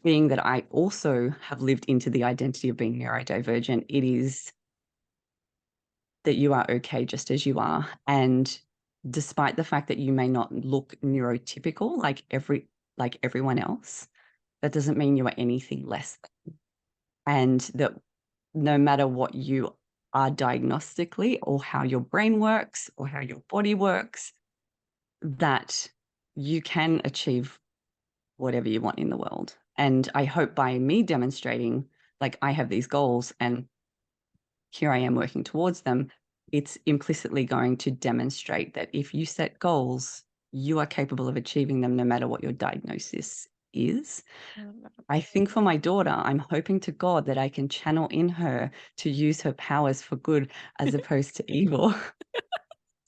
being that I also have lived into the identity of being neurodivergent, it is that you are okay just as you are. And despite the fact that you may not look neurotypical like everyone else, that doesn't mean you are anything less than. And that no matter what you are diagnostically or how your brain works or how your body works, that you can achieve whatever you want in the world. And I hope by me demonstrating, like, I have these goals and here I am working towards them, it's implicitly going to demonstrate that if you set goals, you are capable of achieving them no matter what your diagnosis is. I love that. I think for my daughter, I'm hoping to God that I can channel in her to use her powers for good as opposed to evil,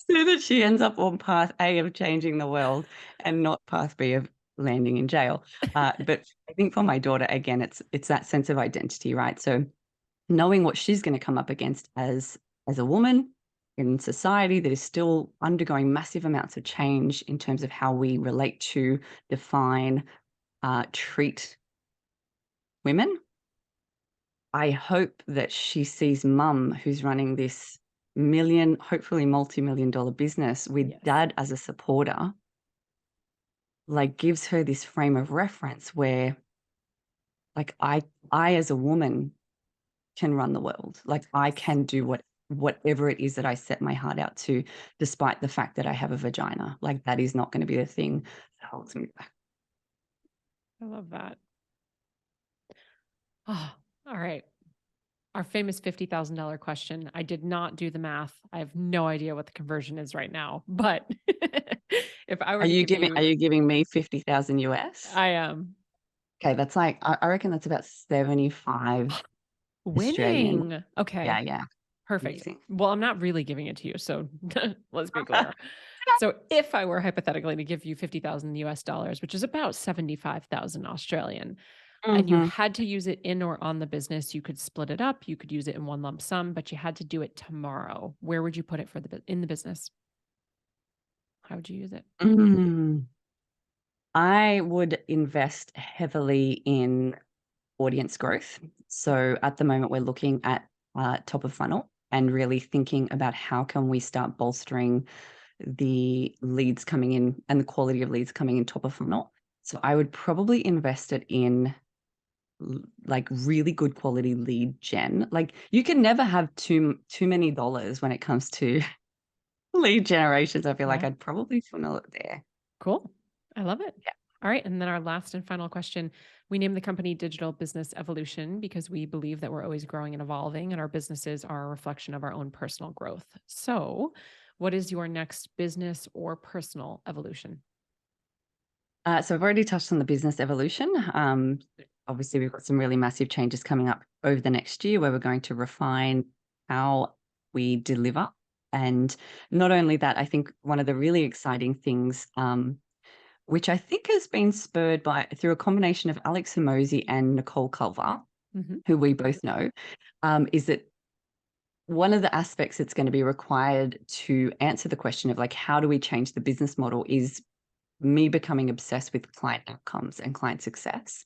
so that she ends up on path A of changing the world and not path B of landing in jail. But I think for my daughter, again, it's that sense of identity, right? So knowing what she's going to come up against as a woman in society that is still undergoing massive amounts of change in terms of how we relate to, define, treat women. I hope that she sees mum, who's running this hopefully multi-million dollar business with Yes. dad as a supporter, like gives her this frame of reference where, like, I as a woman can run the world. Like, I can do whatever it is that I set my heart out to, despite the fact that I have a vagina. Like, that is not going to be the thing that holds me back. I love that. Oh, all right. Our famous $50,000 question. I did not do the math. I have no idea what the conversion is right now. But if I were to give Are you, you giving me 50,000 US? I am Okay, that's like I reckon that's about 75 Australian. winning. Okay, Yeah, yeah. perfect. Amazing. Well, I'm not really giving it to you. So let's be clear. So if I were hypothetically to give you 50,000 US dollars, which is about 75,000 Australian, and you Mhm. had to use it in or on the business, you could split it up, you could use it in one lump sum, but you had to do it tomorrow. Where would you put it for in the business? How would you use it? Mm. I would invest heavily in audience growth. So at the moment, we're looking at top of funnel and really thinking about how can we start bolstering the leads coming in and the quality of leads coming in top of funnel. So I would probably invest it in like really good quality lead gen. Like, you can never have too many dollars when it comes to lead generations. I feel like Yeah. I'd probably funnel it there. Cool. I love it. All right. And then our last and final question. We name the company Digital Business Evolution because we believe that we're always growing and evolving, and our businesses are a reflection of our own personal growth. So, what is your next business or personal evolution? So I've already touched on the business evolution. Obviously, we've got some really massive changes coming up over the next year where we're going to refine how we deliver. And not only that, I think one of the really exciting things, which I think has been spurred through a combination of Alex Hermosi and Nicole Culver, Hmm. who we both know, is that one of the aspects that's going to be required to answer the question of, like, how do we change the business model is me becoming obsessed with client outcomes and client success.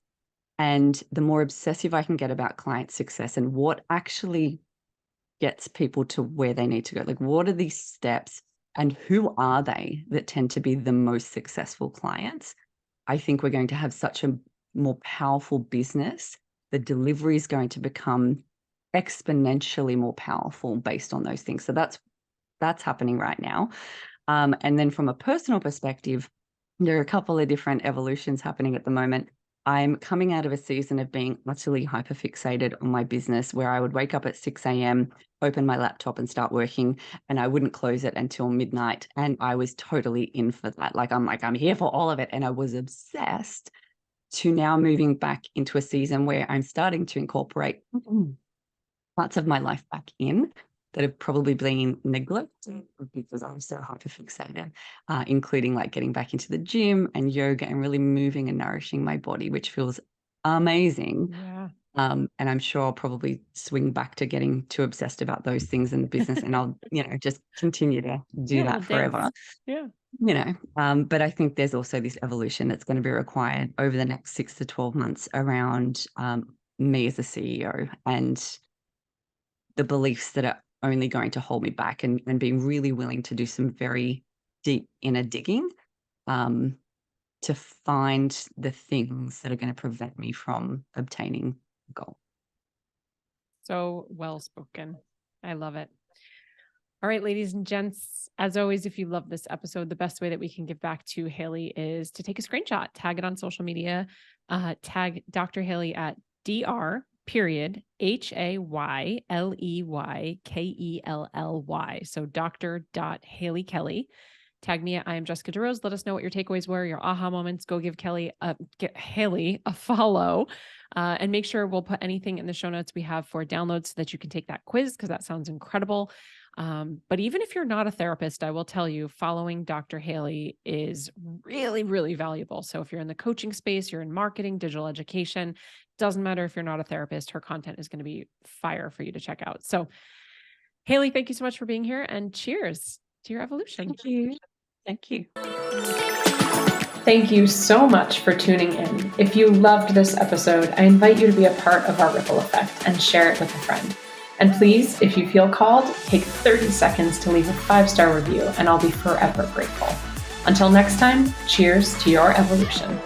And the more obsessive I can get about client success and what actually gets people to where they need to go, like, what are these steps and who are they that tend to be the most successful clients? I think we're going to have such a more powerful business. The delivery is going to become exponentially more powerful based on those things. So that's happening right now. And then from a personal perspective, there are a couple of different evolutions happening at the moment. I'm coming out of a season of being utterly hyperfixated on my business where I would wake up at 6 a.m., open my laptop and start working, and I wouldn't close it until midnight. And I was totally in for that. I'm here for all of it. And I was obsessed, to now moving back into a season where I'm starting to incorporate parts of my life back in that have probably been neglected because I'm so hyperfixated, including like getting back into the gym and yoga and really moving and nourishing my body, which feels amazing. Yeah. And I'm sure I'll probably swing back to getting too obsessed about those things in the business, and I'll, just continue to do Yeah, we'll that forever. dance. Yeah. But I think there's also this evolution that's going to be required over the next 6 to 12 months around me as a CEO and the beliefs that are only going to hold me back, and being really willing to do some very deep inner digging um, to find the things that are going to prevent me from obtaining a goal. So well spoken. I love it. All right, ladies and gents, as always, if you love this episode, the best way that we can give back to Hayley is to take a screenshot, tag it on social media, tag Dr. Hayley at Dr. period HAYLEYKELLY. So Dr. Hayley Kelly. Tag me at I am Jessica DeRose. Let us know what your takeaways were, your aha moments. Go give Hayley a follow. And make sure we'll put anything in the show notes we have for downloads so that you can take that quiz, because that sounds incredible. But even if you're not a therapist, I will tell you, following Dr. Hayley is really, really valuable. So if you're in the coaching space, you're in marketing, digital education, doesn't matter if you're not a therapist, her content is going to be fire for you to check out. So Hayley, thank you so much for being here, and cheers to your evolution. Thank you. Thank you. Thank you so much for tuning in. If you loved this episode, I invite you to be a part of our ripple effect and share it with a friend. And please, if you feel called, take 30 seconds to leave a 5-star review, and I'll be forever grateful. Until next time, cheers to your evolution.